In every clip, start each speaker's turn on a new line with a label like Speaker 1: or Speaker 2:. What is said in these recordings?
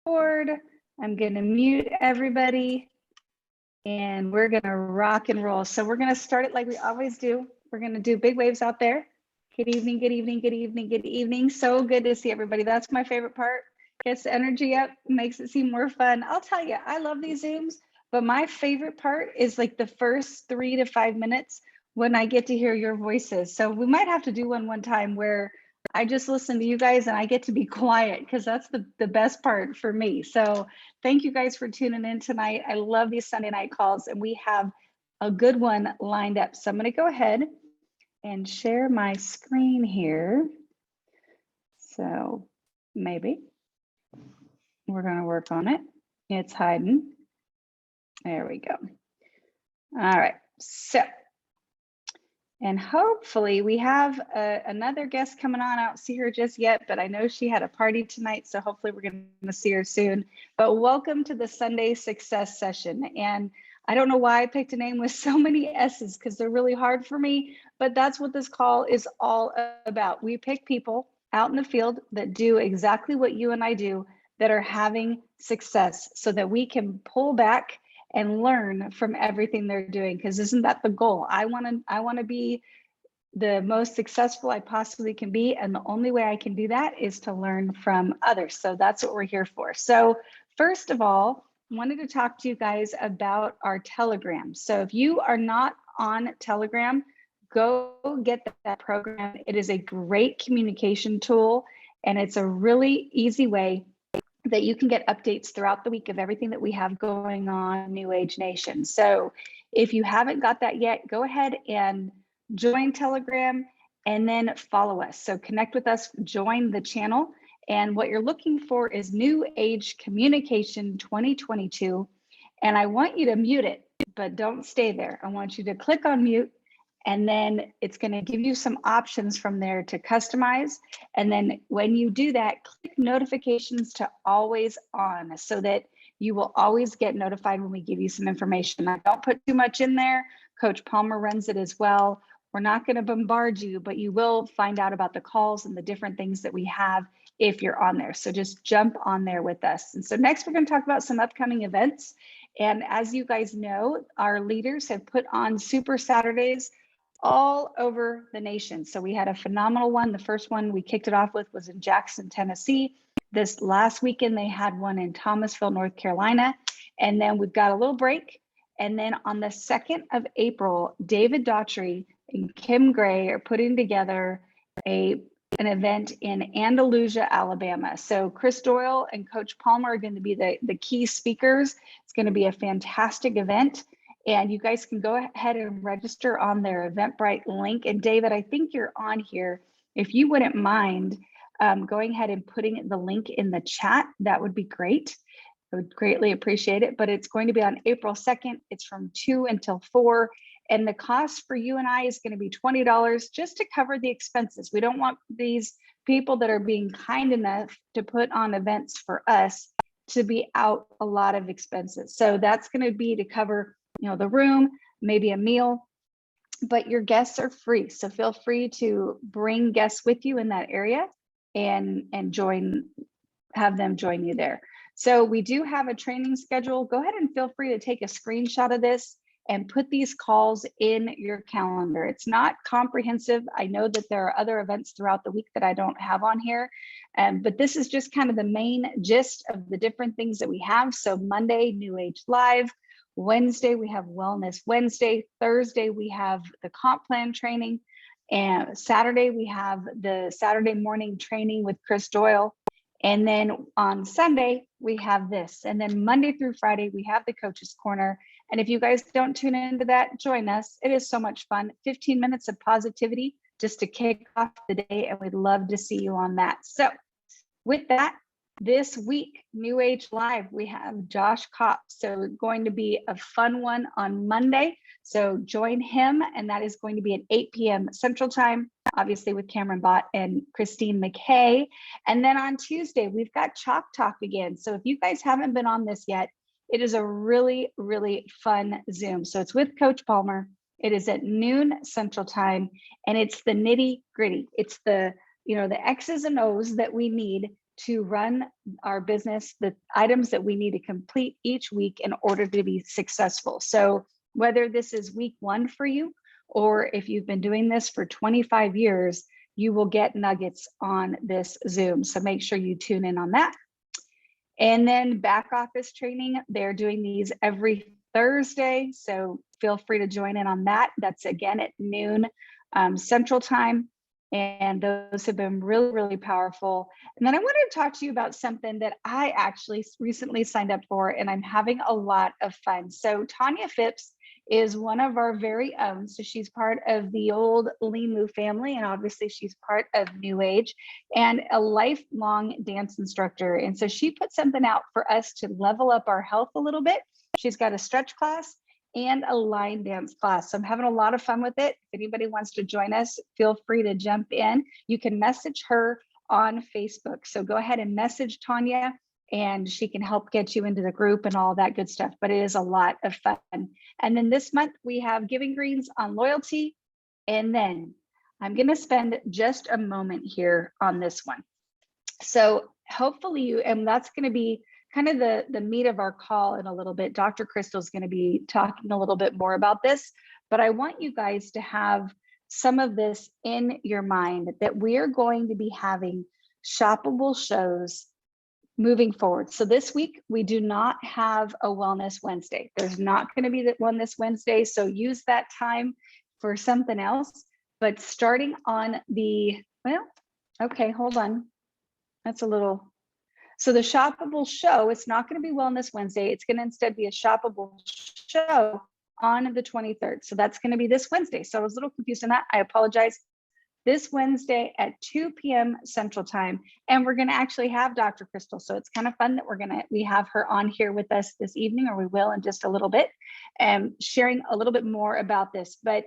Speaker 1: board. I'm going to mute everybody and we're going to rock and roll. So we're going to start it like we always do. We're going to do big waves out there. Good evening, good evening, good evening, good evening. So good to see everybody. That's my favorite part. Gets the energy up, makes it seem more fun. I'll tell you, I love these Zooms, but my favorite part is like the first 3 to 5 minutes when I get to hear your voices. So we might have to do one time where I just listen to you guys and I get to be quiet because that's the best part for me. So thank you guys for tuning in tonight. I love these Sunday night calls and we have a good one lined up. So I'm going to go ahead and share my screen here. So maybe we're going to work on it. It's hiding. There we go. All right. So, and hopefully we have another guest coming on. I don't see her just yet, but I know she had a party tonight. So hopefully we're going to see her soon. But welcome to the Sunday Success Session. And I don't know why I picked a name with so many S's because they're really hard for me, but that's what this call is all about. We pick people out in the field that do exactly what you and I do, that are having success so that we can pull back and learn from everything they're doing. Because isn't that the goal? I want to be the most successful I possibly can be. And the only way I can do that is to learn from others. So that's what we're here for. So first of all, wanted to talk to you guys about our Telegram. So if you are not on Telegram, go get that program. It is a great communication tool and it's a really easy way that you can get updates throughout the week of everything that we have going on New Age Nation. So if you haven't got that yet, go ahead and join Telegram and then follow us. So connect with us, join the channel. And what you're looking for is New Age Communication 2022. And I want you to mute it, but don't stay there. I want you to click on mute. And then it's going to give you some options from there to customize. And then when you do that, click notifications to always on so that you will always get notified when we give you some information. I don't put too much in there. Coach Palmer runs it as well. We're not going to bombard you, but you will find out about the calls and the different things that we have if you're on there. So just jump on there with us. And so next we're going to talk about some upcoming events. And as you guys know, our leaders have put on Super Saturdays all over the nation. So we had a phenomenal one. The first one we kicked it off with was in Jackson, Tennessee. This last weekend, they had one in Thomasville, North Carolina. And then we've got a little break. And then on the 2nd of April, David Daughtry and Kim Gray are putting together an event in Andalusia, Alabama. So Chris Doyle and Coach Palmer are going to be the key speakers. It's going to be a fantastic event. And you guys can go ahead and register on their Eventbrite link. And David, I think you're on here. If you wouldn't mind going ahead and putting the link in the chat, that would be great. I would greatly appreciate it. But it's going to be on April 2nd. It's from 2 until 4. And the cost for you and I is going to be $20 just to cover the expenses. We don't want these people that are being kind enough to put on events for us to be out a lot of expenses. So that's going to be to cover the room, maybe a meal, but your guests are free. So feel free to bring guests with you in that area and have them join you there. So we do have a training schedule. Go ahead and feel free to take a screenshot of this and put these calls in your calendar. It's not comprehensive. I know that there are other events throughout the week that I don't have on here, but this is just kind of the main gist of the different things that we have. So Monday, New Age Live. Wednesday, we have Wellness Wednesday. Thursday, we have the comp plan training. And Saturday, we have the Saturday morning training with Chris Doyle. And then on Sunday, we have this. And then Monday through Friday, we have the Coach's Corner. And if you guys don't tune into that, join us. It is so much fun. 15 minutes of positivity just to kick off the day. And we'd love to see you on that. So with that, this week, New Age Live, we have Josh Kopp. So going to be a fun one on Monday. So join him, and that is going to be at 8 p.m. Central Time, obviously with Cameron Bott and Christine McKay. And then on Tuesday, we've got Chalk Talk again. So if you guys haven't been on this yet, it is a really, really fun Zoom. So it's with Coach Palmer. It is at noon Central Time, and it's the nitty gritty. It's the X's and O's that we need to run our business, the items that we need to complete each week in order to be successful. So whether this is week 1 for you, or if you've been doing this for 25 years, you will get nuggets on this Zoom. So make sure you tune in on that. And then back office training, they're doing these every Thursday. So feel free to join in on that. That's again at noon Central Time. And those have been really, really powerful. And then I wanted to talk to you about something that I actually recently signed up for, and I'm having a lot of fun. So Tanya Phipps is one of our very own. So she's part of the old Lean Move family, and obviously she's part of New Age and a lifelong dance instructor. And so she put something out for us to level up our health a little bit. She's got a stretch class and a line dance class. So I'm having a lot of fun with it. If anybody wants to join us, feel free to jump in. You can message her on Facebook. So go ahead and message Tanya and she can help get you into the group and all that good stuff. But it is a lot of fun. And then this month we have Giving Greens on loyalty. And then I'm going to spend just a moment here on this one. So hopefully you, and that's going to be kind of the meat of our call in a little bit. Dr. Kristal is going to be talking a little bit more about this, but I want you guys to have some of this in your mind, that we are going to be having shoppable shows moving forward. So this week, we do not have a Wellness Wednesday. There's not going to be that one this Wednesday. So use that time for something else. But starting on the, well, okay, hold on. That's a little, so the shoppable show, it's not going to be Wellness Wednesday. It's going to instead be a shoppable show on the 23rd. So that's going to be this Wednesday. So I was a little confused on that. I apologize. This Wednesday at 2 p.m. Central Time. And we're going to actually have Dr. Kristal. So it's kind of fun that we have her on here with us this evening, or we will in just a little bit, and sharing a little bit more about this. But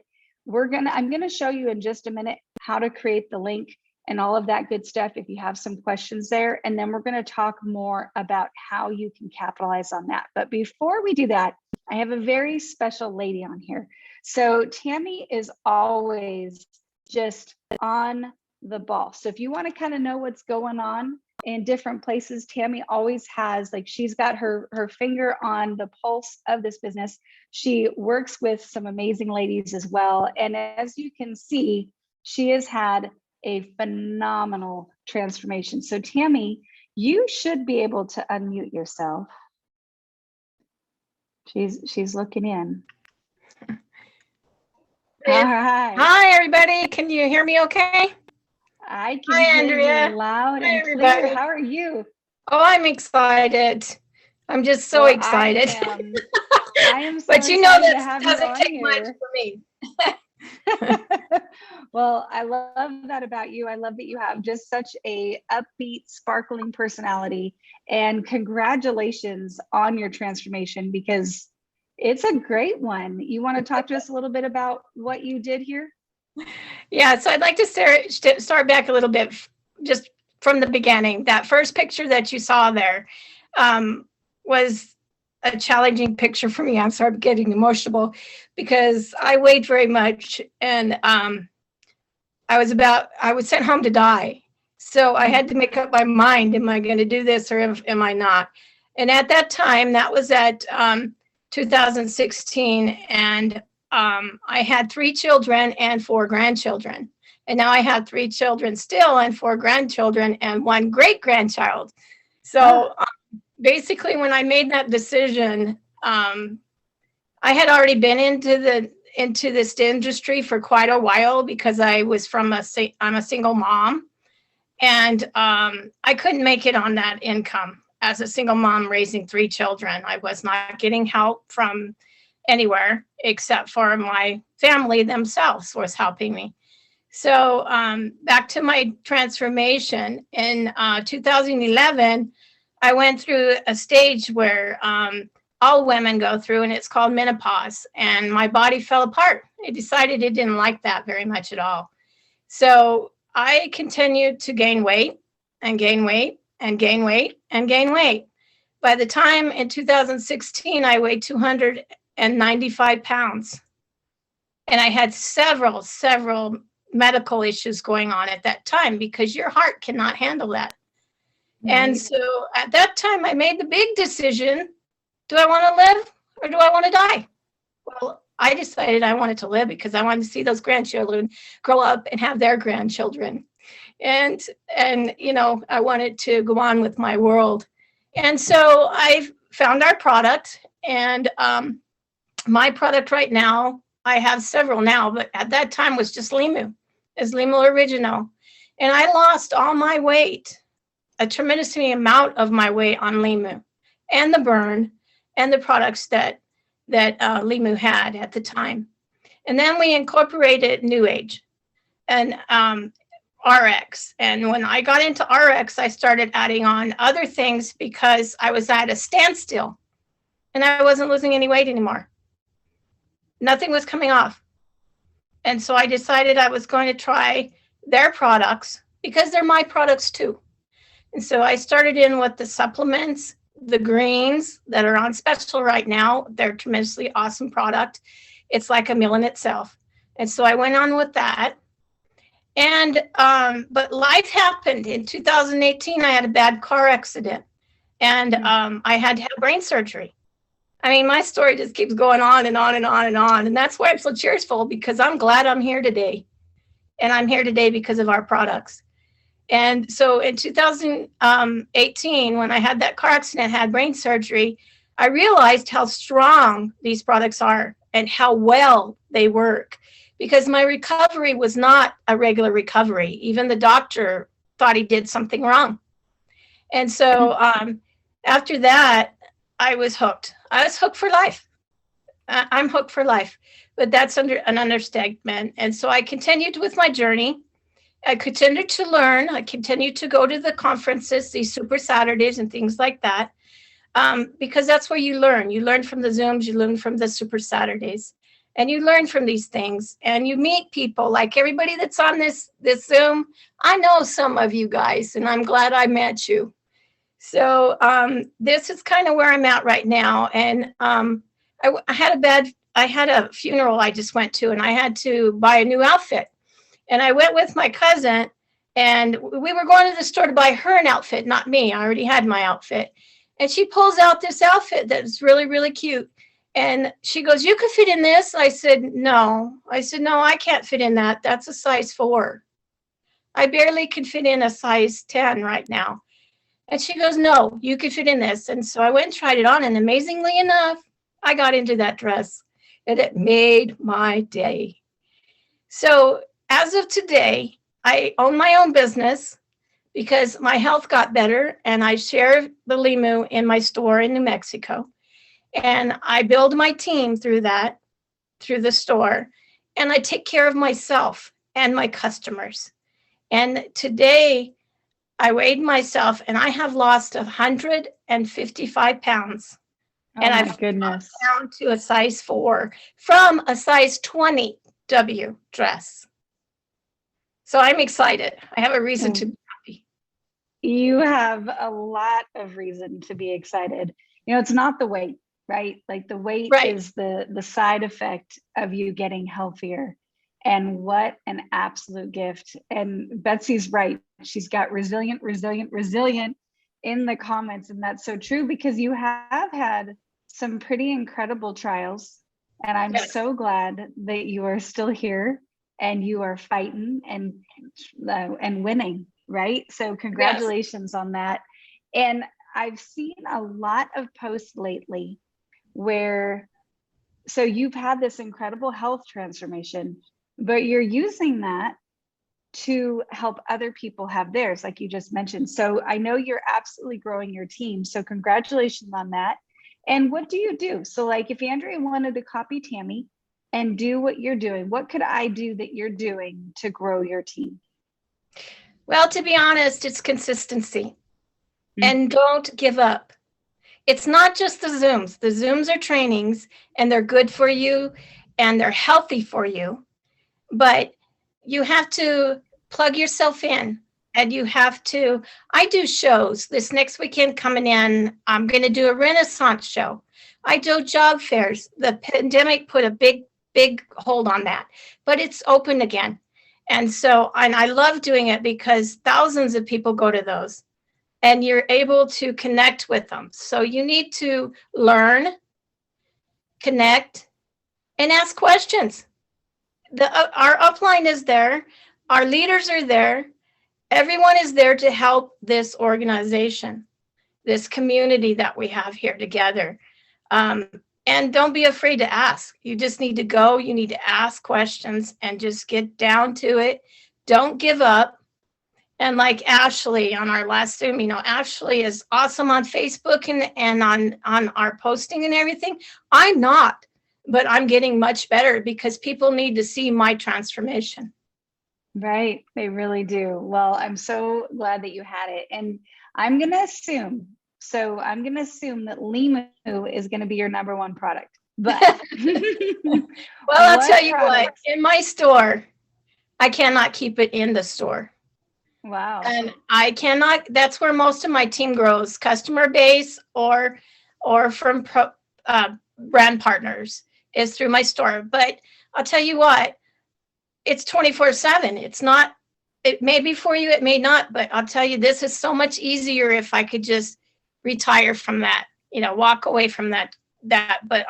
Speaker 1: I'm going to show you in just a minute how to create the link and all of that good stuff if you have some questions there. And then we're going to talk more about how you can capitalize on that. But before we do that, I have a very special lady on here. So Tammy is always just on the ball. So if you want to kind of know what's going on in different places, Tammy always has, like, she's got her finger on the pulse of this business. She works with some amazing ladies as well. And as you can see, she has had a phenomenal transformation. So Tammy, you should be able to unmute yourself. She's looking in. Hi.
Speaker 2: Hi, everybody. Can you hear me okay?
Speaker 1: I can hear Andrea. You loud and clear. How are you?
Speaker 2: Oh, I'm excied. I'm just so excited.
Speaker 1: I am so
Speaker 2: but you know
Speaker 1: that
Speaker 2: doesn't take much for me.
Speaker 1: Well, I love that about you. I love that you have just such a upbeat, sparkling personality, and congratulations on your transformation, because it's a great one. You want to talk to us a little bit about what you did here?
Speaker 2: Yeah, so I'd like to start back a little bit, just from the beginning. That first picture that you saw there was a challenging picture for me. I'm sorry, I'm getting emotional because I weighed very much, and I was sent home to die. So I had to make up my mind, am I going to do this or am I not? And at that time, that was at 2016, and I had 3 children and 4 grandchildren. And now I have 3 children still and 4 grandchildren and 1 great-grandchild. So basically, when I made that decision, I had already been into this industry for quite a while, because I was I'm a single mom, and I couldn't make it on that income as a single mom raising 3 children. I was not getting help from anywhere except for my family themselves was helping me. So back to my transformation in 2011, I went through a stage where all women go through, and it's called menopause, and my body fell apart. I decided it didn't like that very much at all. So I continued to gain weight and gain weight and gain weight and gain weight. By the time in 2016, I weighed 295 pounds. And I had several medical issues going on at that time, because your heart cannot handle that. And
Speaker 1: Right.
Speaker 2: so at that time, I made the big decision, do I want to live or do I want to die? Well, I decided I wanted to live because I wanted to see those grandchildren grow up and have their grandchildren. And, I wanted to go on with my world. And so I found our product, and my product right now, I have several now, but at that time was just Limu. It's Limu Original. And I lost all my weight, a tremendous amount of my weight on Limu and the burn and the products that Limu had at the time. And then we incorporated New Age and RX. And when I got into RX, I started adding on other things because I was at a standstill and I wasn't losing any weight anymore. Nothing was coming off. And so I decided I was going to try their products because they're my products too. And so I started in with the supplements, the greens that are on special right now. They're a tremendously awesome product. It's like a meal in itself. And so I went on with that. And, but life happened. In 2018, I had a bad car accident and I had to have brain surgery. I mean, my story just keeps going on and on and on and on. And that's why I'm so cheerful, because I'm glad I'm here today. And I'm here today because of our products. And so in 2018, when I had that car accident, had brain surgery, I realized how strong these products are and how well they work, because my recovery was not a regular recovery. Even the doctor thought he did something wrong. And so after that, I was hooked. I was hooked for life. I'm hooked for life, but that's an understatement. And so I continued with my journey. I continued to learn. I continued to go to the conferences, these Super Saturdays and things like that, because that's where you learn. You learn from the Zooms, you learn from the Super Saturdays, and you learn from these things, and you meet people like everybody that's on this Zoom. I know some of you guys, and I'm glad I met you. So this is kind of where I'm at right now. And I had a funeral I just went to, and I had to buy a new outfit. And I went with my cousin, and we were going to the store to buy her an outfit, not me. I already had my outfit. And she pulls out this outfit that's really, really cute. And she goes, "You could fit in this." I said, "No." I said, "No, I can't fit in that. That's a size 4. I barely can fit in a size 10 right now." And she goes, "No, you could fit in this." And so I went and tried it on. And amazingly enough, I got into that dress. And it made my day. So as of today, I own my own business because my health got better, and I share the Limu in my store in New Mexico. And I build my team through the store, and I take care of myself and my customers. And today I weighed myself, and I have lost 155 pounds.
Speaker 1: Oh,
Speaker 2: and
Speaker 1: my
Speaker 2: I've
Speaker 1: goodness.
Speaker 2: down to a size 4 from a size 20 W dress. So I'm excited. I have a reason to be happy.
Speaker 1: You have a lot of reason to be excited. It's not the weight, right? Like the weight is the side effect of you getting healthier. And what an absolute gift. And Betsy's right. She's got resilient in the comments. And that's so true, because you have had some pretty incredible trials. And I'm so glad that you are still here and you are fighting and winning, right? So congratulations on that. And I've seen a lot of posts lately where, so you've had this incredible health transformation, but you're using that to help other people have theirs, like you just mentioned. So I know you're absolutely growing your team. So congratulations on that. And what do you do? So like if Andrea wanted to copy Tammy and do what you're doing, what could I do that you're doing to grow your team?
Speaker 2: Well, to be honest, it's consistency. And don't give up. It's not just the Zooms. The Zooms are trainings, and they're good for you and they're healthy for you. But you have to plug yourself in, and you have to, I do shows this next weekend coming in. I'm going to do a Renaissance show. I do job fairs. The pandemic put a big hold on that, but it's open again. And so, and I love doing it because thousands of people go to those. and you're able to connect with them. So you need to learn, connect, and ask questions. Our upline is there, our leaders are there, everyone is there to help this organization, this community that we have here together. And don't be afraid to ask. You just need to go, you need to ask questions and just get down to it. Don't give up. And like Ashley on our last Zoom, Ashley is awesome on Facebook and on our posting and everything. I'm not, but I'm getting much better because people need to see my transformation.
Speaker 1: Right. They really do. Well, I'm so glad that you had it. And I'm going to assume that Limu is going to be your number one product. But
Speaker 2: well, I'll tell you what, in my store, I cannot keep it in the store.
Speaker 1: Wow.
Speaker 2: And I cannot, that's where most of my team grows, customer base or from brand partners is through my store. But I'll tell you what, it's 24/7. It's not, it may be for you, it may not, but I'll tell you, this is so much easier if I could just retire from that, walk away from that. But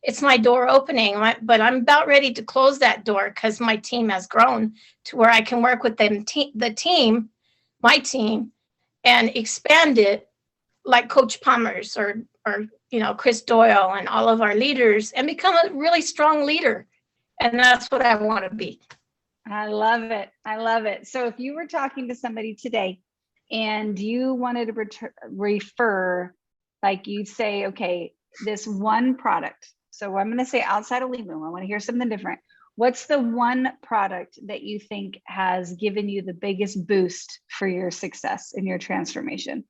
Speaker 2: it's my door opening, but I'm about ready to close that door because my team has grown to where I can work with them, my team, and expand it like Coach Palmer's or Chris Doyle and all of our leaders and become a really strong leader. And that's what I want to be.
Speaker 1: I love it. I love it. So if you were talking to somebody today and you wanted to refer, like you'd say, okay, this one product. So I'm going to say outside of Limu, I want to hear something different. What's the one product that you think has given you the biggest boost for your success in your transformation?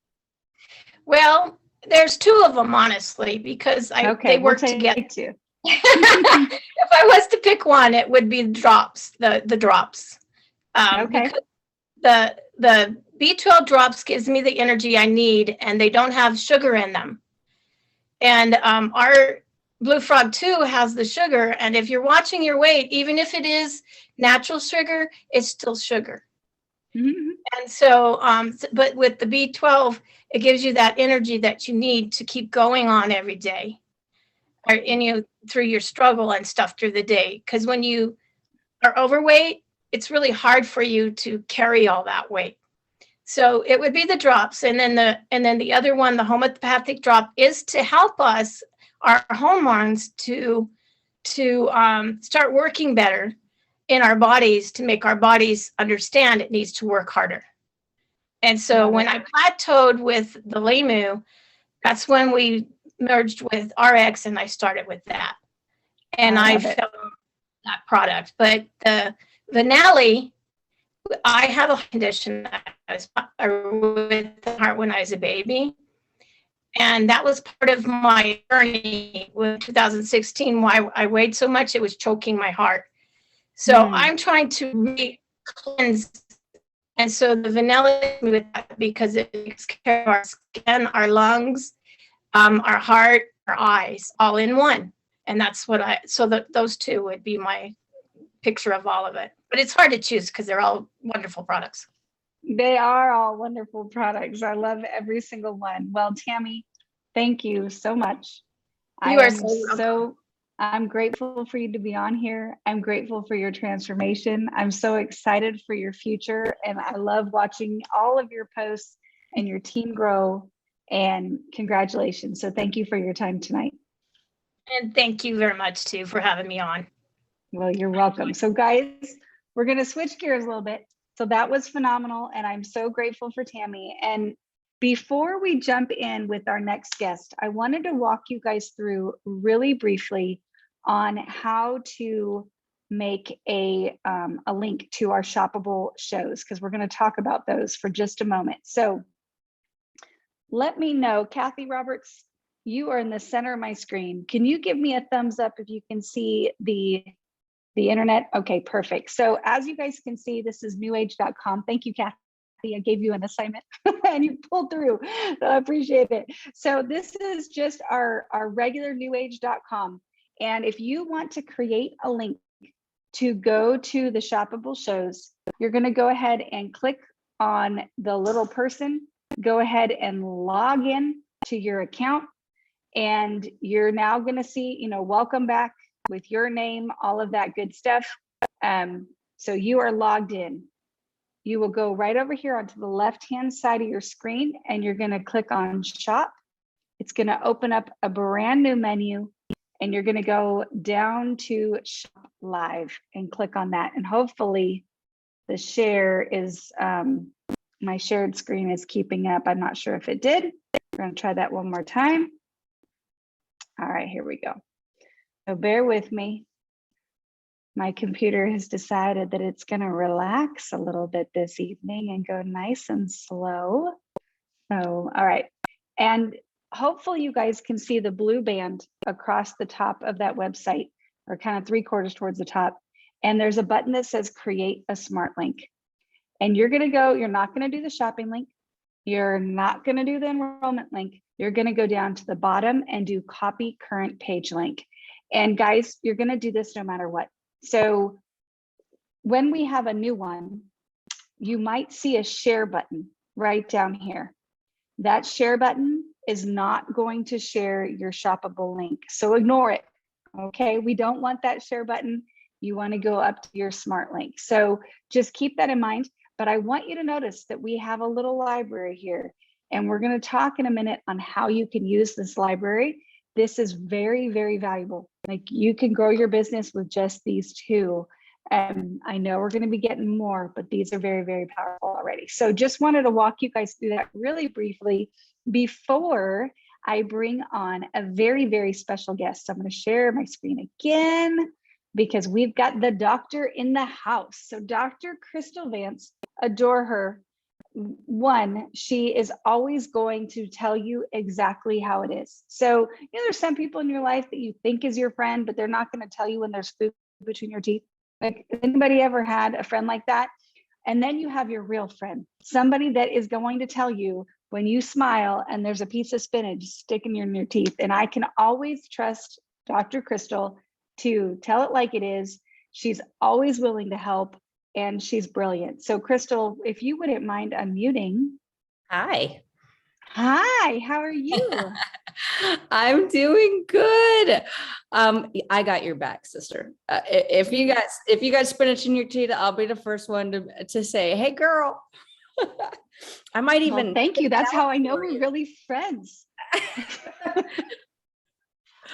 Speaker 2: Well, there's two of them, honestly, because they work together.
Speaker 1: Two.
Speaker 2: If I was to pick one, it would be drops, the drops.
Speaker 1: Okay.
Speaker 2: The B12 drops gives me the energy I need, and they don't have sugar in them. And our Blue Frog 2 has the sugar, and if you're watching your weight, even if it is natural sugar, it's still sugar.
Speaker 1: Mm-hmm.
Speaker 2: And so, but with the B12, it gives you that energy that you need to keep going on every day, or through your struggle and stuff through the day. Because when you are overweight, it's really hard for you to carry all that weight. So it would be the drops, and then the other one, the homeopathic drop, is to help us, our hormones, to start working better in our bodies, to make our bodies understand it needs to work harder. And so when I plateaued with the Limu, that's when we merged with RX, and I started with that. And I felt that product. But the Vanelli, I have a condition that I was with the heart when I was a baby. And that was part of my journey with 2016, why I weighed so much, it was choking my heart. So I'm trying to cleanse. And so the vanilla with that, because it takes care of our skin, our lungs, our heart, our eyes, all in one. And that's what those two would be my picture of all of it. But it's hard to choose because they're all wonderful products.
Speaker 1: They are all wonderful products. I love every single one. Well, Tammy, thank you so much. I'm grateful for you to be on here. I'm grateful for your transformation. I'm so excited for your future. And I love watching all of your posts and your team grow. And congratulations. So thank you for your time tonight.
Speaker 2: And thank you very much, too, for having me on.
Speaker 1: Well, you're welcome. So guys, we're going to switch gears a little bit. So that was phenomenal. And I'm so grateful for Tammy. And before we jump in with our next guest, I wanted to walk you guys through really briefly on how to make a link to our shoppable shows, because we're going to talk about those for just a moment. So let me know, Kathy Roberts, you are in the center of my screen. Can you give me a thumbs up if you can see the internet? Okay, perfect. So as you guys can see, this is newage.com. Thank you, Kathy. I gave you an assignment and you pulled through. So I appreciate it. So this is just our regular newage.com. And if you want to create a link to go to the shoppable shows, you're going to go ahead and click on the little person go ahead and log in to your account, and you're now going to see, welcome back with your name, all of that good stuff. So you are logged in. You will go right over here onto the left-hand side of your screen, and you're going to click on shop. It's going to open up a brand new menu, and you're going to go down to shop live and click on that. And hopefully the share is, my shared screen is keeping up. I'm not sure if it did. We're going to try that one more time. All right, here we go. So bear with me. My computer has decided that it's going to relax a little bit this evening and go nice and slow. So, all right. And hopefully you guys can see the blue band across the top of that website, or kind of 3/4 towards the top. And there's a button that says create a smart link. And you're going to go, you're not going to do the shopping link. You're not going to do the enrollment link. You're going to go down to the bottom and do copy current page link. And guys, you're going to do this no matter what. So when we have a new one, you might see a share button right down here. That share button is not going to share your shoppable link. So ignore it. Okay, we don't want that share button. You want to go up to your smart link. So just keep that in mind. But I want you to notice that we have a little library here, and we're going to talk in a minute on how you can use this library. This is very, very valuable. Like, you can grow your business with just these two. And I know we're going to be getting more, but these are very, very powerful already. So just wanted to walk you guys through that really briefly before I bring on a very, very special guest. I'm going to share my screen again because we've got the doctor in the house. So Dr. Kristal Vance, adore her. One, she is always going to tell you exactly how it is. So, there's some people in your life that you think is your friend, but they're not going to tell you when there's food between your teeth. Like, anybody ever had a friend like that? And then you have your real friend, somebody that is going to tell you when you smile and there's a piece of spinach sticking in your teeth. And I can always trust Dr. Kristal to tell it like it is. She's always willing to help, and she's brilliant. So Kristal, if you wouldn't mind unmuting.
Speaker 3: Hi.
Speaker 1: Hi, how are you?
Speaker 3: I'm doing good. I got your back, sister. If you got spinach in your teeth, I'll be the first one to say, "Hey, girl." I might even.
Speaker 1: Well, thank you. That's how I know we're really friends.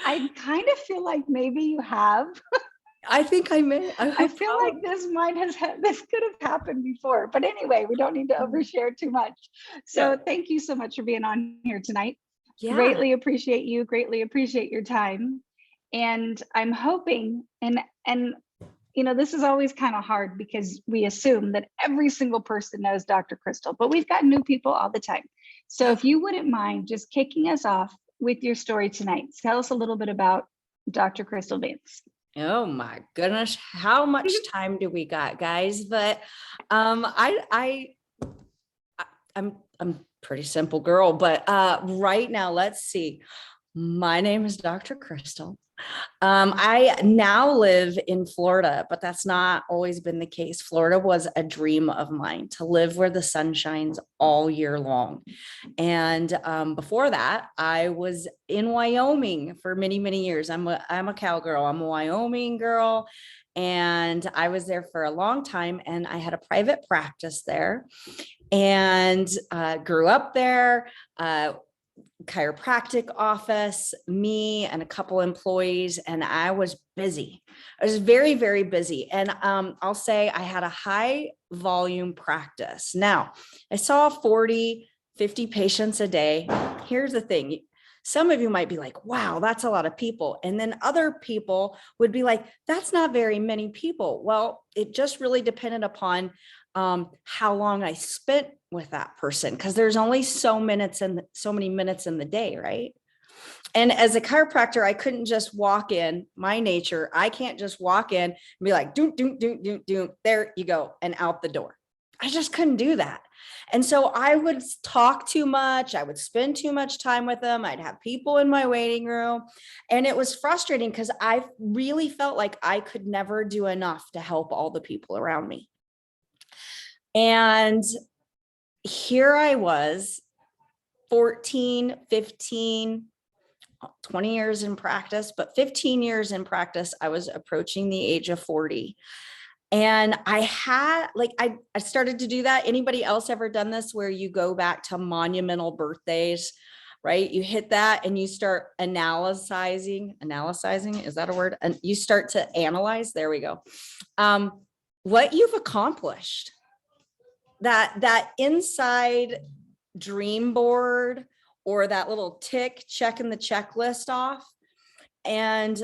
Speaker 1: I kind of feel like maybe you have.
Speaker 3: I think I may.
Speaker 1: I feel like this could have happened before, but anyway, we don't need to overshare too much. So thank you so much for being on here tonight. Yeah. Greatly appreciate you. Greatly appreciate your time. And I'm hoping, and this is always kind of hard because we assume that every single person knows Dr. Kristal, but we've got new people all the time. So if you wouldn't mind just kicking us off with your story tonight, tell us a little bit about Dr. Kristal Vance.
Speaker 3: Oh my goodness, how much time do we got, guys? But I'm pretty simple girl, but right now, let's see. My name is Dr. Kristal. I now live in Florida, but that's not always been the case. Florida was a dream of mine, to live where the sun shines all year long. And before that, I was in Wyoming for many, many years. I'm a cowgirl. I'm a Wyoming girl. And I was there for a long time, and I had a private practice there, and grew up there. Chiropractic office, me and a couple employees, and I was busy. I was very, very busy. And I'll say I had a high volume practice. Now, I saw 40, 50 patients a day. Here's the thing. Some of you might be like, wow, that's a lot of people. And then other people would be like, that's not very many people. Well, it just really depended upon how long I spent with that person, because there's only so many minutes in the day, right? And as a chiropractor, I couldn't just walk in. My nature, I can't just walk in and be like, doom, doom, doom, doom, doom, there you go, and out the door. I just couldn't do that. And so I would talk too much. I would spend too much time with them. I'd have people in my waiting room. And it was frustrating because I really felt like I could never do enough to help all the people around me. And here I was 14, 15, 20 years in practice, but 15 years in practice, I was approaching the age of 40. And I had I started to do that. Anybody else ever done this where you go back to monumental birthdays, right? You hit that and you start analyzing, is that a word? And you start to analyze, there we go. What you've accomplished, that inside dream board or that little tick checking the checklist off, and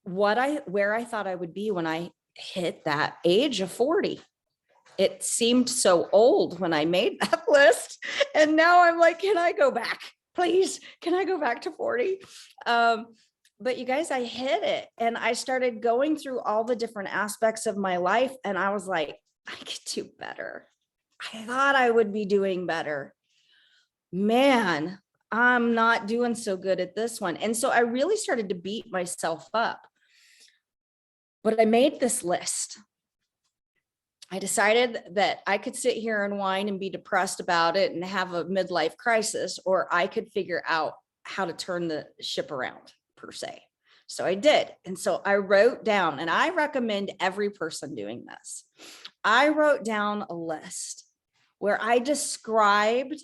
Speaker 3: where I thought I would be when I hit that age of 40. It seemed so old when I made that list. And now I'm like, can I go back? Please, can I go back to 40? But you guys, I hit it. And I started going through all the different aspects of my life. And I was like, I could do better. I thought I would be doing better. Man, I'm not doing so good at this one. And so I really started to beat myself up. But I made this list. I decided that I could sit here and whine and be depressed about it and have a midlife crisis, or I could figure out how to turn the ship around, per se. So I did. And so I wrote down, and I recommend every person doing this. I wrote down a list where I described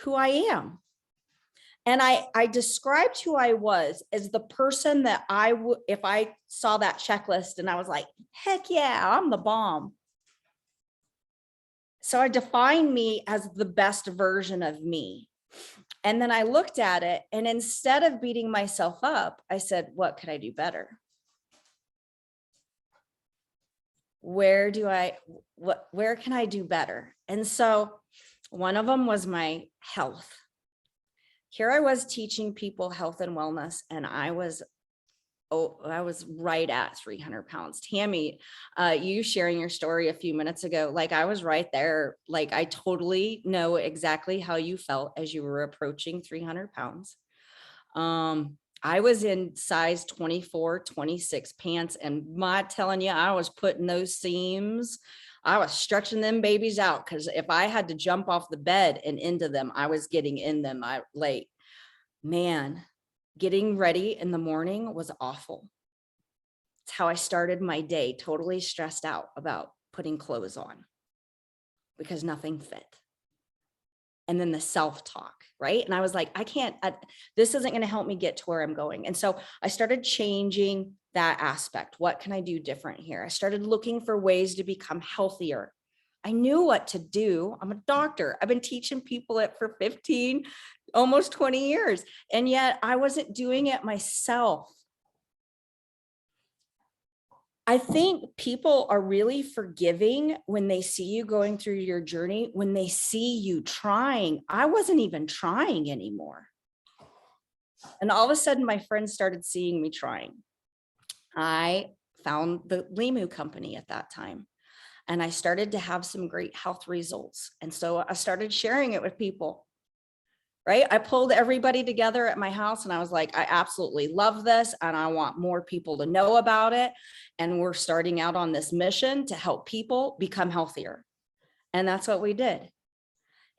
Speaker 3: who I am. And I described who I was as the person that I would, if I saw that checklist and I was like, heck yeah, I'm the bomb. So I defined me as the best version of me. And then I looked at it, and instead of beating myself up, I said, what could I do better? Where can I do better? And so one of them was my health. Here I was teaching people health and wellness, and I was right at 300 pounds. Tammy, you sharing your story a few minutes ago, like I was right there. Like I totally know exactly how you felt as you were approaching 300 pounds. I was in size 24, 26 pants, and my telling you, I was putting those seams, I was stretching them babies out, because if I had to jump off the bed and into them, I was getting in them. Man, getting ready in the morning was awful. It's how I started my day, totally stressed out about putting clothes on because nothing fit. And then the self-talk, right? And I was like, this isn't going to help me get to where I'm going. And so I started changing that aspect. What can I do different here? I started looking for ways to become healthier. I knew what to do. I'm a doctor. I've been teaching people it for 15, almost 20 years. And yet I wasn't doing it myself. I think people are really forgiving when they see you going through your journey, when they see you trying. I wasn't even trying anymore. And all of a sudden, my friends started seeing me trying. I found the Limu company at that time, and I started to have some great health results. And so I started sharing it with people. Right? I pulled everybody together at my house and I was like, I absolutely love this and I want more people to know about it. And we're starting out on this mission to help people become healthier. And that's what we did.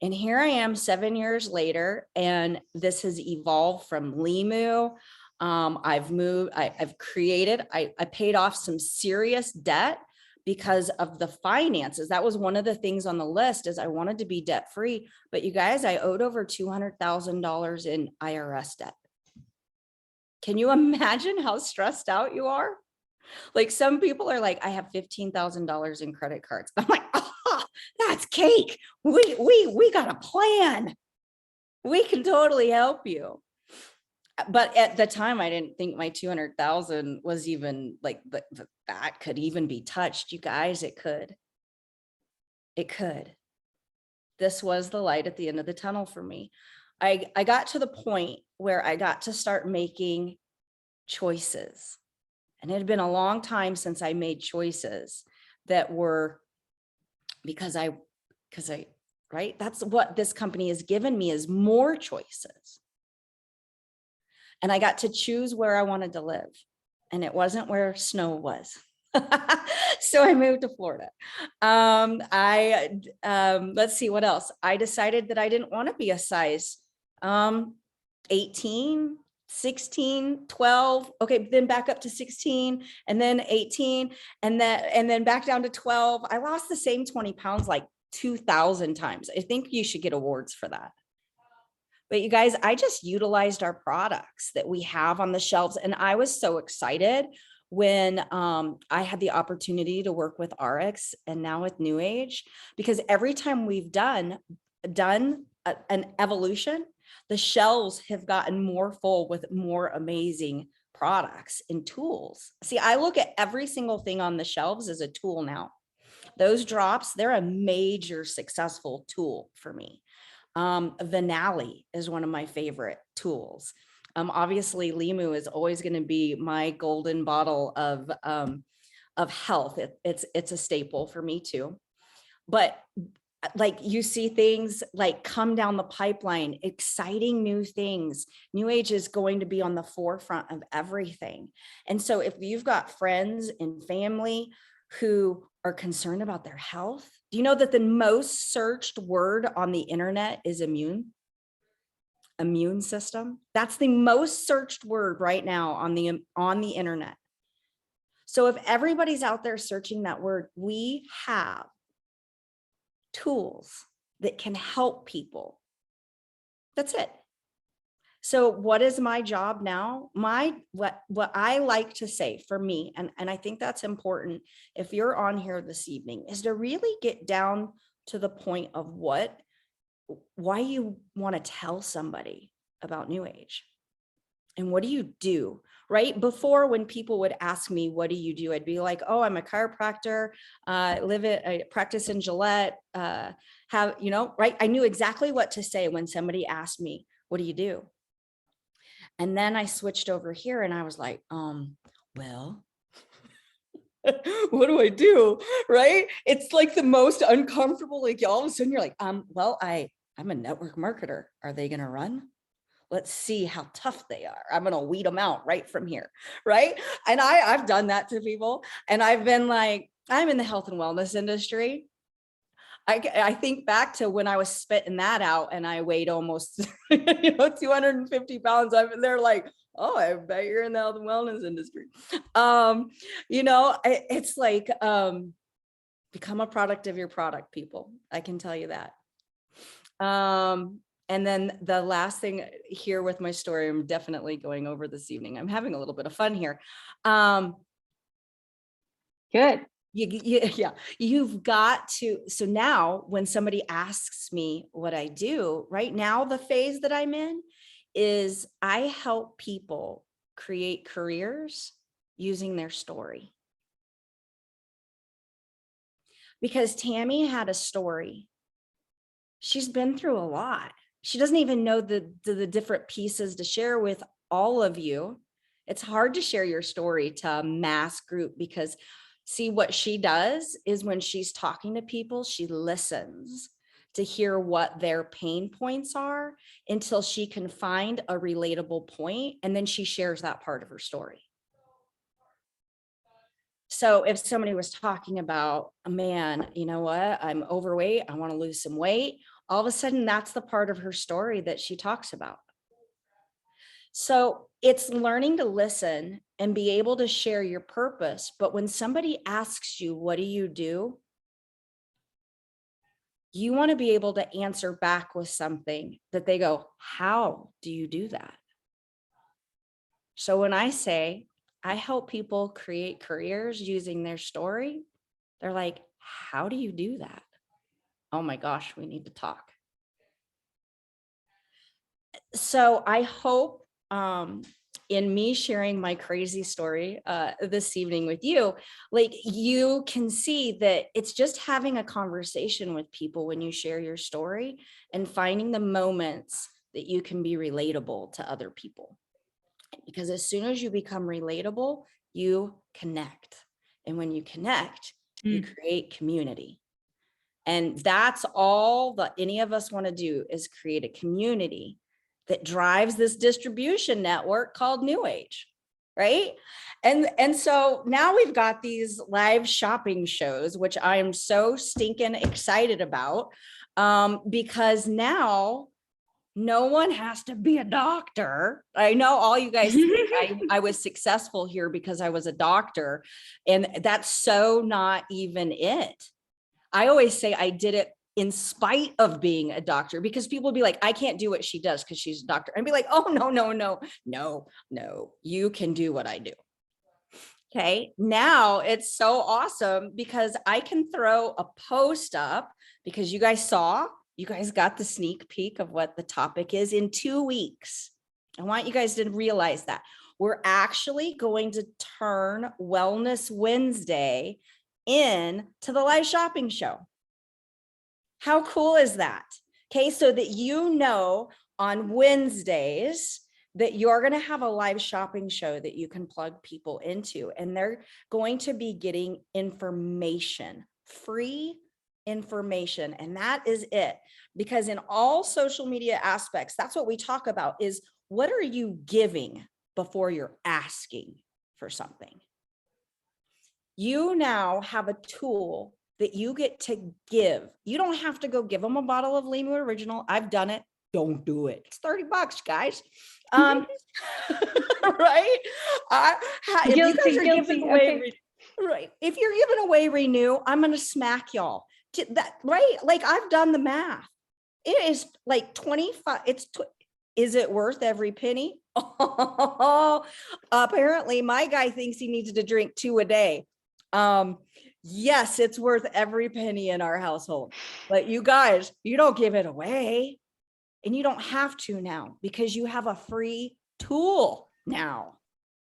Speaker 3: And here I am 7 years later, and this has evolved from Limu. I've moved, I've created, I paid off some serious debt because of the finances. That was one of the things on the list, is I wanted to be debt free. But you guys, I owed over $200,000 in IRS debt. Can you imagine how stressed out you are? Like some people are like, I have $15,000 in credit cards. I'm like, oh, that's cake. We got a plan. We can totally help you. But at the time, I didn't think my 200,000 was even like that could even be touched. You guys, it could. It could. This was the light at the end of the tunnel for me. I got to the point where I got to start making choices. And it had been a long time since I made choices that were because I, right? That's what this company has given me, is more choices. And I got to choose where I wanted to live. And it wasn't where snow was. So I moved to Florida. Let's see what else. I decided that I didn't want to be a size 18, 16, 12. Okay, then back up to 16 and then 18 and then back down to 12. I lost the same 20 pounds like 2,000 times. I think you should get awards for that. But you guys, I just utilized our products that we have on the shelves. And I was so excited when I had the opportunity to work with RX and now with New Age, because every time we've done an evolution, the shelves have gotten more full with more amazing products and tools. See, I look at every single thing on the shelves as a tool now. Those drops, they're a major successful tool for me. Vanali is one of my favorite tools. Obviously, Limu is always going to be my golden bottle of health. It's a staple for me too. But like you see things like come down the pipeline, exciting new things. New Age is going to be on the forefront of everything. And so if you've got friends and family who are concerned about their health, do you know that the most searched word on the internet is immune system? That's the most searched word right now on the internet. So if everybody's out there searching that word, we have tools that can help people. That's it. So what is my job now? What I like to say for me, and I think that's important if you're on here this evening, is to really get down to the point of why you want to tell somebody about New Age. And what do you do? Right before, when people would ask me, what do you do? I'd be like, oh, I'm a chiropractor, I practice in Gillette, right? I knew exactly what to say when somebody asked me, what do you do? And then I switched over here and I was like, well, what do I do? Right? It's like the most uncomfortable, like all of a sudden you're like, well, I'm a network marketer. Are they going to run? Let's see how tough they are. I'm going to weed them out right from here. Right. And I've done that to people. And I've been like, I'm in the health and wellness industry. I think back to when I was spitting that out and I weighed almost 250 pounds. They're like, oh, I bet you're in the health and wellness industry. It's like become a product of your product, people. I can tell you that. And then the last thing here with my story, I'm definitely going over this evening. I'm having a little bit of fun here.
Speaker 1: Good.
Speaker 3: Yeah, you've got to. So now when somebody asks me what I do right now, the phase that I'm in is I help people create careers using their story. Because Tammy had a story. She's been through a lot. She doesn't even know the different pieces to share with all of you. It's hard to share your story to a mass group because see, what she does is when she's talking to people, she listens to hear what their pain points are until she can find a relatable point, and then she shares that part of her story. So if somebody was talking about, man, you know what, I'm overweight, I want to lose some weight, all of a sudden that's the part of her story that she talks about. So it's learning to listen and be able to share your purpose. But when somebody asks you, what do? You want to be able to answer back with something that they go, how do you do that? So when I say I help people create careers using their story, they're like, how do you do that? Oh my gosh, we need to talk. So I hope in me sharing my crazy story this evening with you, like you can see that it's just having a conversation with people when you share your story and finding the moments that you can be relatable to other people. Because as soon as you become relatable, you connect. And when you connect, you create community. And that's all that any of us want to do, is create a community that drives this distribution network called New Age. right? And so now we've got these live shopping shows, which I am so stinking excited about, because now no one has to be a doctor. I know all you guys think I was successful here because I was a doctor, and that's so not even it. I always say I did it in spite of being a doctor, because people will be like, I can't do what she does because she's a doctor. And be like, oh, no, you can do what I do. Okay, now it's so awesome because I can throw a post up, because you guys got the sneak peek of what the topic is in 2 weeks. I want you guys to realize that we're actually going to turn Wellness Wednesday into the live shopping show. How cool is that? Okay, so that on Wednesdays that you're going to have a live shopping show that you can plug people into, and they're going to be getting information, free information. And that is it, because in all social media aspects, that's what we talk about, is what are you giving before you're asking for something? You now have a tool that you get to give. You don't have to go give them a bottle of Limu Original. I've done it. Don't do it. It's $30, guys. Right? If you guys are giving away, right? If you're giving away Renew, I'm going to smack y'all. That, right? Like, I've done the math. It is like 25. Is it worth every penny? Apparently my guy thinks he needs to drink 2 a day. Yes, it's worth every penny in our household, but you guys, you don't give it away, and you don't have to now, because you have a free tool now,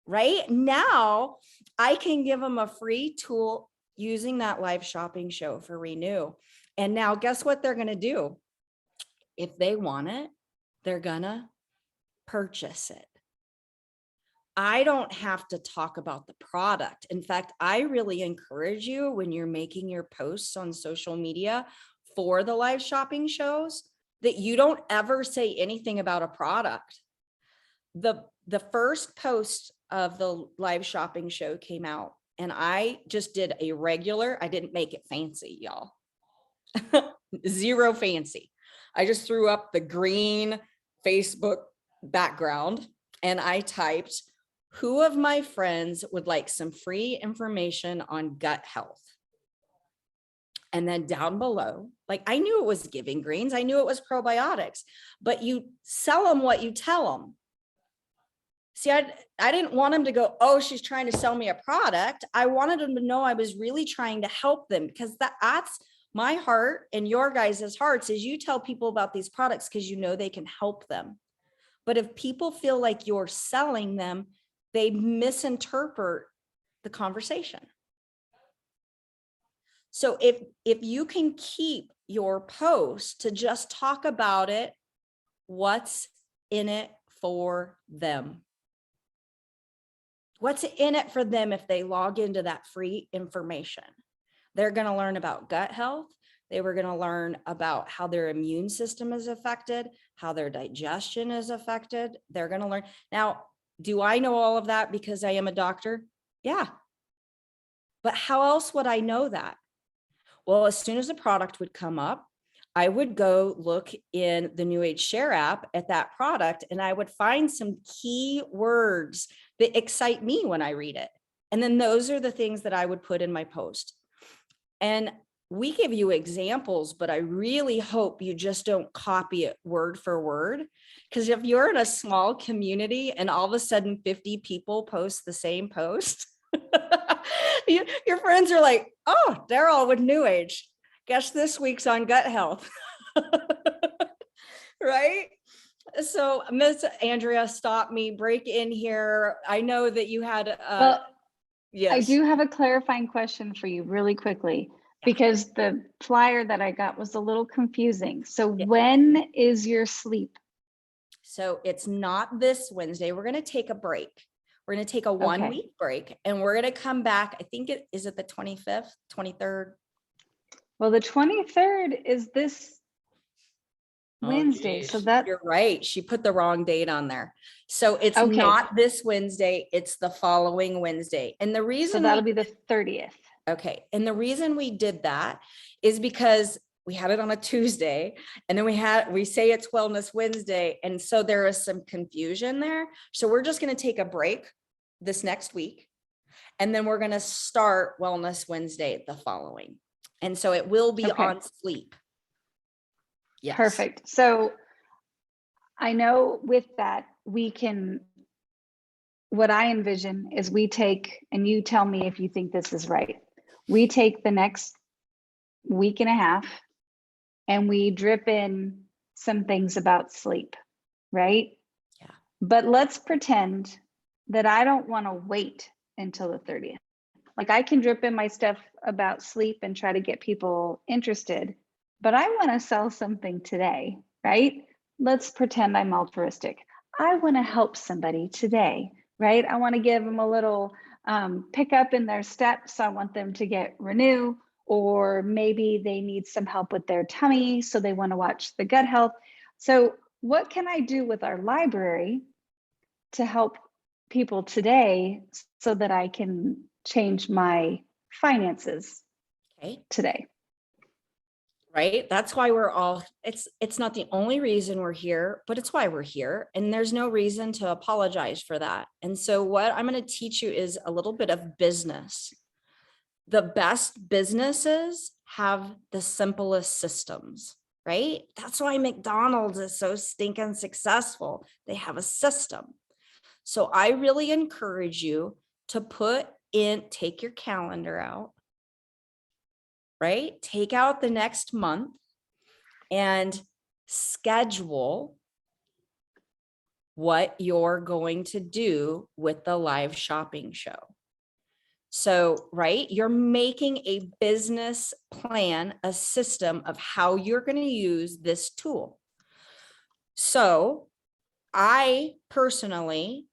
Speaker 3: right? Now I can give them a free tool using that live shopping show for Renew. And now guess what they're going to do? If they want it, they're gonna purchase it. I don't have to talk about the product. In fact, I really encourage you, when you're making your posts on social media for the live shopping shows, that you don't ever say anything about a product. The first post of the live shopping show came out, and I just did a regular, I didn't make it fancy, y'all. Zero fancy. I just threw up the green Facebook background, and I typed, who of my friends would like some free information on gut health? And then down below, like, I knew it was Giving Greens, I knew it was probiotics, but you sell them what you tell them. See, I didn't want them to go, oh, she's trying to sell me a product. I wanted them to know I was really trying to help them, because that's my heart, and your guys' hearts, is you tell people about these products because you know they can help them. But if people feel like you're selling them, they misinterpret the conversation. So if you can keep your post to just talk about it, what's in it for them? What's in it for them if they log into that free information? They're going to learn about gut health. They were going to learn about how their immune system is affected, how their digestion is affected. They're going to learn. Now, do I know all of that because I am a doctor? Yeah. But how else would I know that? Well, as soon as a product would come up, I would go look in the New Age Share app at that product, and I would find some key words that excite me when I read it. And then those are the things that I would put in my post. And we give you examples, but I really hope you just don't copy it word for word. Because if you're in a small community and all of a sudden 50 people post the same post, your friends are like, oh, they're all with New Age. Guess this week's on gut health. Right? So Miss Andrea, stop me, break in here. I know that you had, yes.
Speaker 1: I do have a clarifying question for you really quickly, because the flyer that I got was a little confusing. So when is your sleep?
Speaker 3: So it's not this Wednesday. We're going to take a break. We're going to take a 1 week break, and we're going to come back. I think is it the 25th, 23rd?
Speaker 1: Well, the 23rd is this Wednesday. So
Speaker 3: geez.
Speaker 1: that,
Speaker 3: You're right. She put the wrong date on there. So it's
Speaker 1: Okay.
Speaker 3: not this Wednesday, it's the following Wednesday. And the
Speaker 1: so
Speaker 3: reason
Speaker 1: that'll be the 30th.
Speaker 3: okay. And the reason we did that is because we had it on a Tuesday and then we say it's Wellness Wednesday. And so there is some confusion there. So we're just going to take a break this next week. And then we're going to start Wellness Wednesday the following. And so it will be
Speaker 1: Okay.
Speaker 3: on sleep. Yes.
Speaker 1: Perfect. So I know with that, what I envision is we take, and you tell me if you think this is right. We take the next week and a half and we drip in some things about sleep, right?
Speaker 3: Yeah.
Speaker 1: But let's pretend that I don't want to wait until the 30th. Like I can drip in my stuff about sleep and try to get people interested, but I want to sell something today, right? Let's pretend I'm altruistic. I want to help somebody today, right? I want to give them a little pick up in their steps. I want them to get Renew, or maybe they need some help with their tummy, so they want to watch the gut health. So what can I do with our library to help people today so that I can change my finances
Speaker 3: Okay.
Speaker 1: today?
Speaker 3: Right. That's why we're all, it's not the only reason we're here, but it's why we're here. And there's no reason to apologize for that. And so what I'm going to teach you is a little bit of business. The best businesses have the simplest systems, right? That's why McDonald's is so stinking successful. They have a system. So I really encourage you to take your calendar out, right? Take out the next month and schedule what you're going to do with the live shopping show. So, right, you're making a business plan, a system of how you're going to use this tool. So I personally,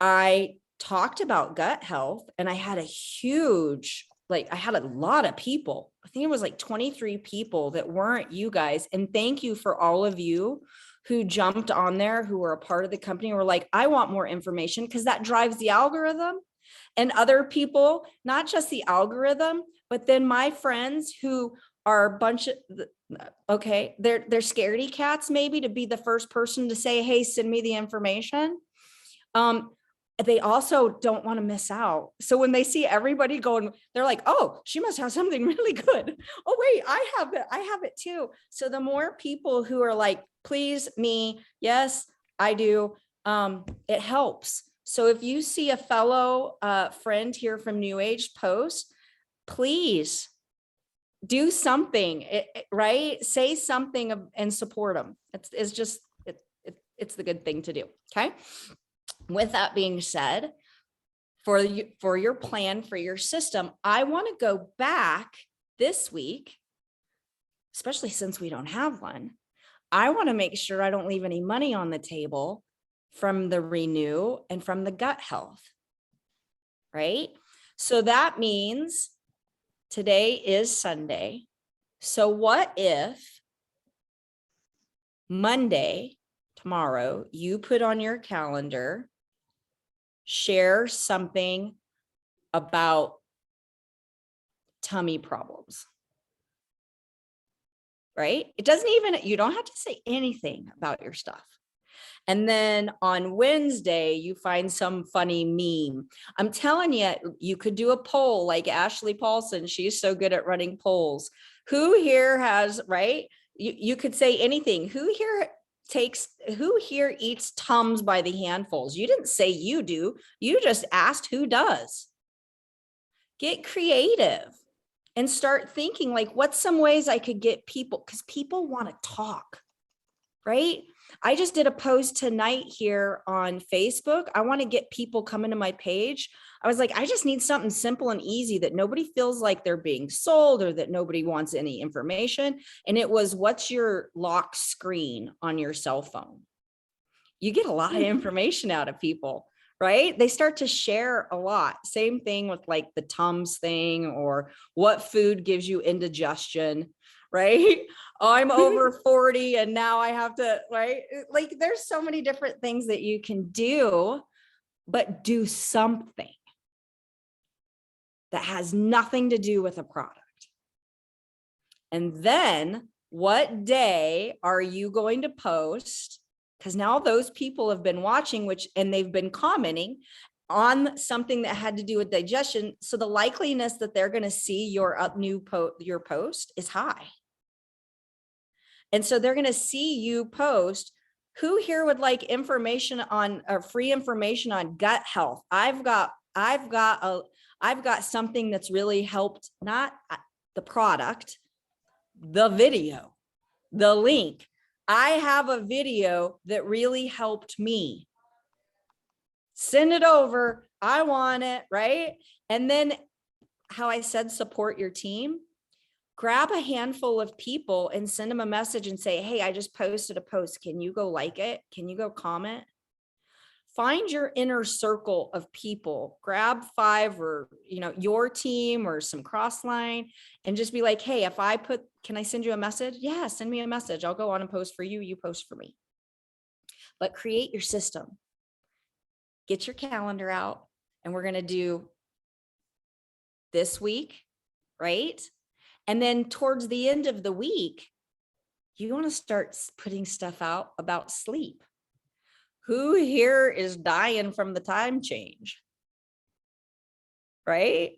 Speaker 3: I talked about gut health and I had I had a lot of people. I think it was like 23 people that weren't you guys. And thank you for all of you who jumped on there, who were a part of the company, were like, I want more information, because that drives the algorithm. And other people, not just the algorithm, but then my friends who are a bunch of, okay, they're scaredy cats, maybe, to be the first person to say, hey, send me the information. They also don't want to miss out. So when they see everybody going, they're like, oh, she must have something really good. Oh, wait, I have it too. So the more people who are like, please, me, yes, I do, it helps. So if you see a fellow friend here from New Age post, please do something, right? Say something and support them. It's the good thing to do. Okay. With that being said, for your plan, for your system, I want to go back this week, especially since we don't have one. I want to make sure I don't leave any money on the table from the Renew and from the gut health, right? So that means today is Sunday. So what if Monday, tomorrow, you put on your calendar, share something about tummy problems, right? You don't have to say anything about your stuff. And then on Wednesday, you find some funny meme. I'm telling you, you could do a poll like Ashley Paulson. She's so good at running polls. Who here has, right? You could say anything. Who here eats Tums by the handfuls? You didn't say you do. You just asked who does. Get creative and start thinking, like, what's some ways I could get people, because people want to talk, right? I just did a post tonight here on Facebook. I want to get people coming to my page. I was like, I just need something simple and easy that nobody feels like they're being sold or that nobody wants any information. And it was, what's your lock screen on your cell phone? You get a lot of information out of people, right? They start to share a lot. Same thing with like the Tums thing, or what food gives you indigestion, right? Oh, I'm over 40 and now I have to, right? Like there's so many different things that you can do, but do something that has nothing to do with a product. And then what day are you going to post? Because now those people have been watching, and they've been commenting on something that had to do with digestion. So the likeliness that they're going to see your your post is high. And so they're going to see you post. Who here would like information on free information on gut health? I've got something that's really helped, not the product, the video, the link. I have a video that really helped me. Send it over. I want it, right? And then how I said, support your team. Grab a handful of people and send them a message and say, hey, I just posted a post. Can you go like it? Can you go comment? Find your inner circle of people, grab 5 or, your team or some cross line and just be like, hey, can I send you a message? Yeah, send me a message. I'll go on and post for you. You post for me. But create your system. Get your calendar out and we're going to do this week, right? And then towards the end of the week, you want to start putting stuff out about sleep. Who here is dying from the time change? Right?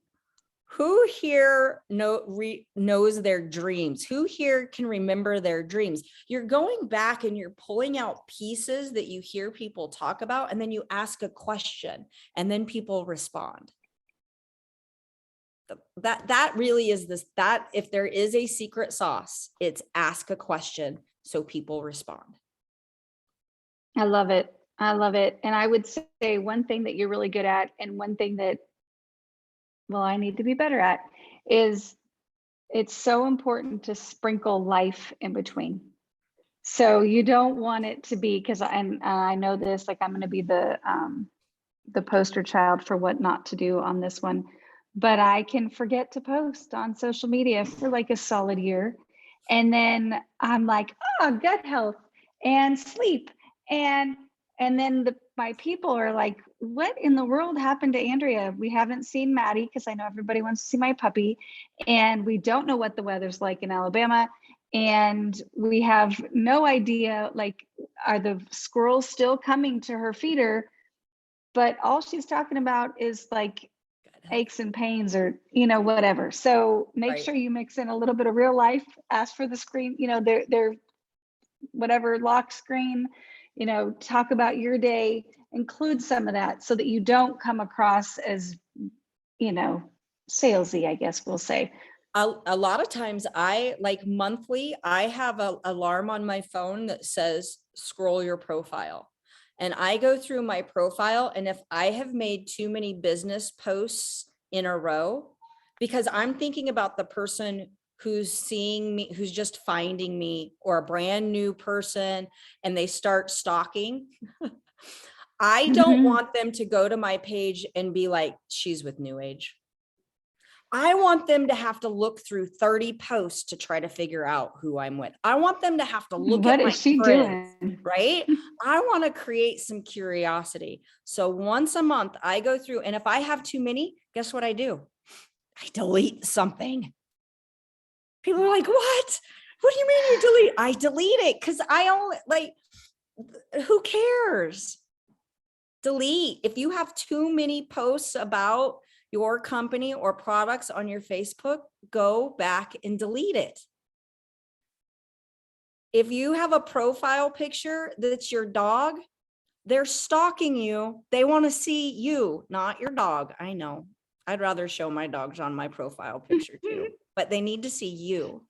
Speaker 3: Who here knows their dreams? Who here can remember their dreams? You're going back and you're pulling out pieces that you hear people talk about, and then you ask a question and then people respond. That really is that if there is a secret sauce, it's ask a question so people respond.
Speaker 1: I love it. I love it. And I would say one thing that you're really good at, and one thing that, well, I need to be better at, is it's so important to sprinkle life in between. So you don't want it to be, because I know this, like I'm going to be the poster child for what not to do on this one, but I can forget to post on social media for like a solid year. And then I'm like, oh, gut health and sleep. And then my people are like, what in the world happened to Andrea? We haven't seen Maddie, because I know everybody wants to see my puppy. And we don't know what the weather's like in Alabama. And we have no idea, like, are the squirrels still coming to her feeder? But all she's talking about is like aches and pains or, whatever. So make
Speaker 3: Right.
Speaker 1: sure you mix in a little bit of real life, ask for the screen, their whatever lock screen, talk about your day, include some of that so that you don't come across as, salesy, I guess we'll say.
Speaker 3: A lot of times monthly, I have an alarm on my phone that says, scroll your profile. And I go through my profile. And if I have made too many business posts in a row, because I'm thinking about the person who's seeing me, who's just finding me, or a brand new person, and they start stalking, I don't want them to go to my page and be like, she's with New Age. I want them to have to look through 30 posts to try to figure out who I'm with. I want them to have to look at my friends, right? I want to create some curiosity. So once a month I go through, and if I have too many, guess what I do? I delete something. People are like, what? What do you mean you delete? I delete it because I only who cares? Delete. If you have too many posts about your company or products on your Facebook, go back and delete it. If you have a profile picture that's your dog, they're stalking you. They want to see you, not your dog. I know. I'd rather show my dogs on my profile picture too, but they need to see you.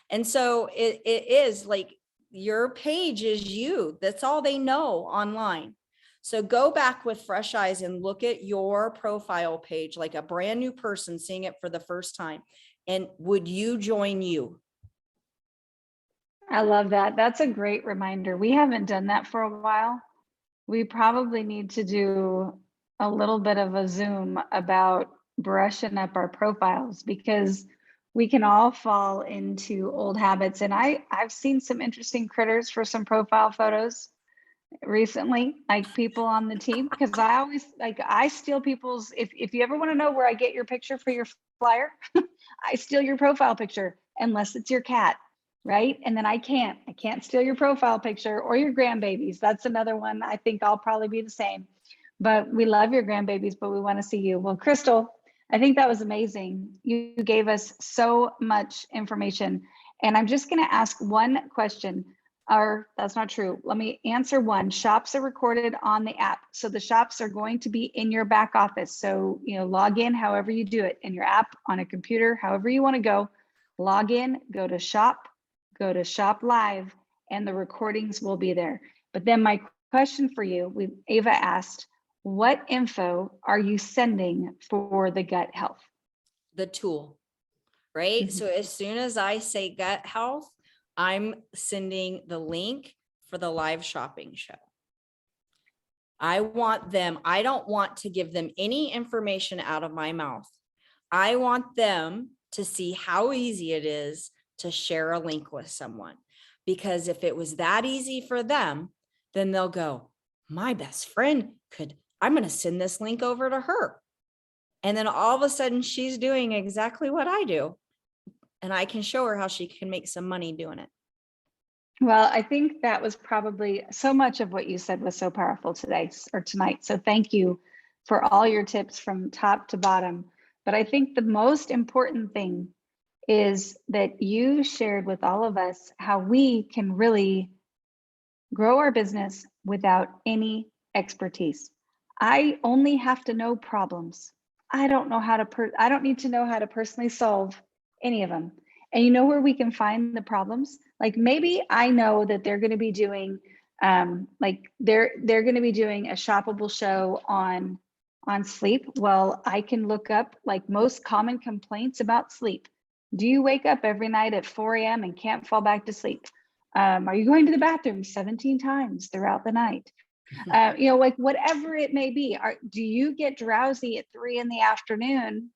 Speaker 3: And so it is like your page is you. That's all they know online. So go back with fresh eyes and look at your profile page like a brand new person seeing it for the first time. And would you join you?
Speaker 1: I love that. That's a great reminder. We haven't done that for a while. We probably need to do a little bit of a Zoom about brushing up our profiles, because we can all fall into old habits. And I've seen some interesting critters for some profile photos recently, like people on the team, because I always I steal people's, if you ever want to know where I get your picture for your flyer, I steal your profile picture unless it's your cat, right? And then I can't steal your profile picture or your grandbabies. That's another one. I think I'll probably be the same. But we love your grandbabies, but we want to see you. Well, Kristal, I think that was amazing. You gave us so much information. And I'm just going to ask one question. Or that's not true. Let me answer one. Shops are recorded on the app. So the shops are going to be in your back office. So, log in however you do it, in your app, on a computer, however you want to go. Log in, go to shop live, and the recordings will be there. But then my question for you, Ava asked, what info are you sending for the gut health?
Speaker 3: The tool, right?
Speaker 1: Mhm.
Speaker 3: So as soon as I say gut health, I'm sending the link for the live shopping show. I don't want to give them any information out of my mouth. I want them to see how easy it is to share a link with someone. Because if it was that easy for them, then they'll go, my best friend I'm going to send this link over to her. And then all of a sudden she's doing exactly what I do. And I can show her how she can make some money doing it.
Speaker 1: Well, I think that was probably so much of what you said was so powerful today or tonight. So thank you for all your tips from top to bottom. But I think the most important thing is that you shared with all of us how we can really grow our business without any expertise. I only have to know problems. I don't need to know how to personally solve any of them. And you know where we can find the problems? Like maybe I know that they're going to be doing they're going to be doing a shoppable show on sleep. Well, I can look up like most common complaints about sleep. Do you wake up every night at 4 a.m. and can't fall back to sleep? Are you going to the bathroom 17 times throughout the night? Like whatever it may be. Do you get drowsy at 3 in the afternoon,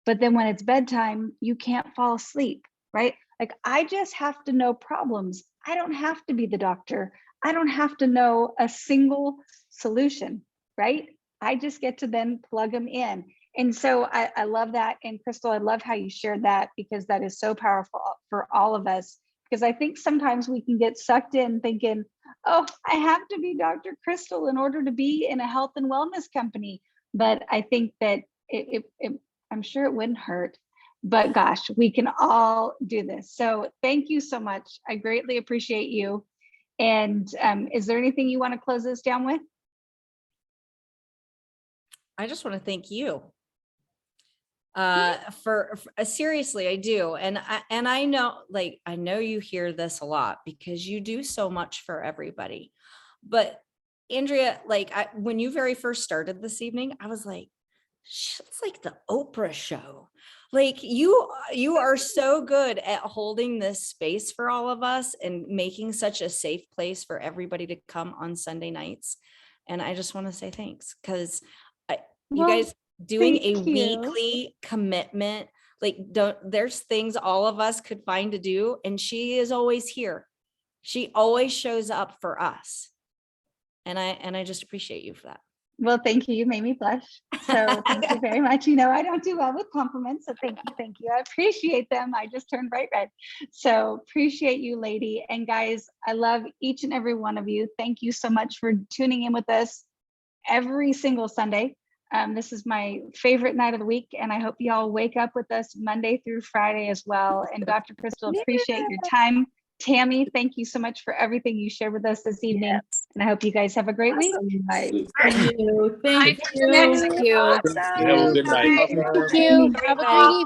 Speaker 1: but then when it's bedtime, you can't fall asleep, right? Like I just have to know problems. I don't have to be the doctor. I don't have to know a single solution, right? I just get to then plug them in. And so I love that. And Kristal, I love how you shared that, because that is so powerful for all of us. Because I think sometimes we can get sucked in thinking, oh, I have to be Dr. Kristal in order to be in a health and wellness company. But I think that I'm sure it wouldn't hurt. But gosh, we can all do this. So thank you so much. I greatly appreciate you. And is there anything you want to close this down with?
Speaker 3: I just want to thank you. For seriously, I do. And I know you hear this a lot because you do so much for everybody. But Andrea, when you very first started this evening, I was like, it's like the Oprah show. Like you are so good at holding this space for all of us and making such a safe place for everybody to come on Sunday nights. And I just want to say thanks, because you guys doing a weekly commitment, there's things all of us could find to do, and she is always here. She always shows up for us. And I just appreciate you for that.
Speaker 1: Well, thank you. You made me blush. So thank you very much. I don't do well with compliments. So thank you. I appreciate them. I just turned bright red. So appreciate you, lady. And guys, I love each and every one of you. Thank you so much for tuning in with us every single Sunday. This is my favorite night of the week, and I hope y'all wake up with us Monday through Friday as well. And Dr. Kristal, appreciate your time. Tammy, thank you so much for everything you shared with us this evening. Yes. And I hope you guys have a great week.
Speaker 4: Thank you. Thank you.
Speaker 2: Thank you.
Speaker 4: Have a good night.
Speaker 5: Thank you. Have a great evening.